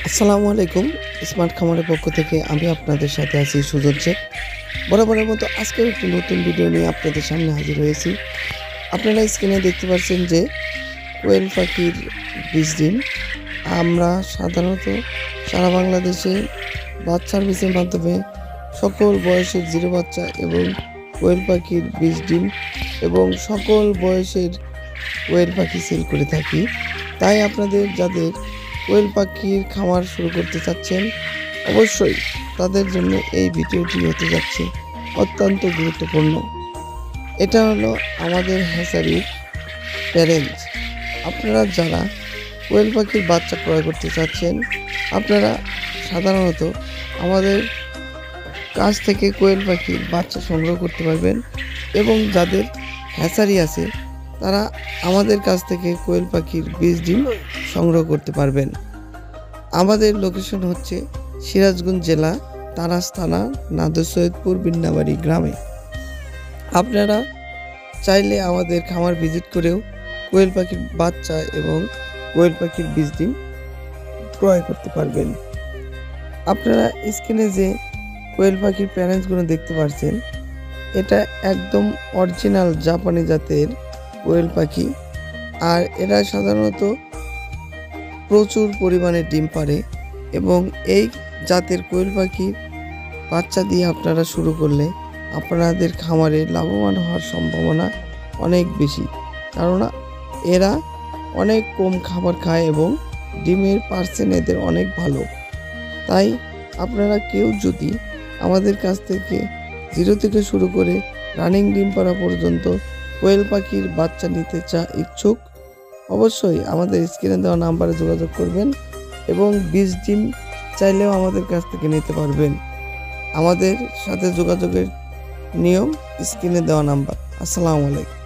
আসসালামু আলাইকুম। স্মার্ট খামারের পক্ষ থেকে আমি আপনাদের সাথে আছি সুজন শেখ। বরাবরের মতো আজকেও একটি নতুন ভিডিও নিয়ে আপনাদের সামনে হাজির হয়েছি। আপনারা স্ক্রিনে দেখতে পাচ্ছেন যে কোয়েল পাখির বীজ ডিম। আমরা সাধারণত সারা বাংলাদেশে বাচ্চা সার্ভিসের মাধ্যমে সকল বয়সের জিরো বাচ্চা এবং কোয়েল পাখির বীজ ডিম এবং সকল বয়সের কোয়েল পাখি সেল করে থাকি। তাই আপনাদের যাদের কোয়েল পাখির খামার শুরু করতে চাচ্ছেন অবশ্যই তাদের জন্য এই ভিডিওটি হতে যাচ্ছে অত্যন্ত গুরুত্বপূর্ণ। এটা হলো আমাদের হ্যাচারির প্যারেন্টস। আপনারা যারা কোয়েল পাখির বাচ্চা ক্রয় করতে চাচ্ছেন আপনারা সাধারণত আমাদের কাছ থেকে কোয়েল পাখির বাচ্চা সংগ্রহ করতে পারবেন এবং যাদের হ্যাচারি আছে তারা আমাদের কাছ থেকে কোয়েল পাখির বীজ ডিম সংগ্রহ করতে পারবেন। আমাদের লোকেশন হচ্ছে সিরাজগঞ্জ জেলা তারাস থানা নাদর সৈয়দপুর বিন্নাবাড়ি গ্রামে। আপনারা চাইলে আমাদের খামার ভিজিট করেও কোয়েল পাখির বাচ্চা এবং কোয়েল পাখির বীজ ডিম ক্রয় করতে পারবেন। আপনারা স্ক্রিনে যে কোয়েল পাখির প্যারেন্টসগুলো দেখতে পাচ্ছেন এটা একদম অরিজিনাল জাপানি জাতের কোয়েল পাখি, আর এরা সাধারণত প্রচুর পরিমাণে ডিম পাড়ে এবং এই জাতের কোয়েল পাখির বাচ্চা দিয়ে আপনারা শুরু করলে আপনাদের খামারে লাভবান হওয়ার সম্ভাবনা অনেক বেশি, কারণ এরা অনেক কম খাবার খায় এবং ডিমের পার্সেন্ট এদের অনেক ভালো। তাই আপনারা কেউ যদি আমাদের কাছ থেকে জিরো থেকে শুরু করে রানিং ডিম পাড়া পর্যন্ত কোয়েল পাখির বাচ্চা নিতে ইচ্ছুক অবশ্যই আমাদের স্ক্রিনে দেওয়া নাম্বারে যোগাযোগ করবেন এবং বীজ ডিম চাইলেও আমাদের কাছ থেকে নিতে পারবেন। আমাদের সাথে যোগাযোগের নিয়ম স্ক্রিনে দেওয়া নাম্বার। আসসালামু আলাইকুম।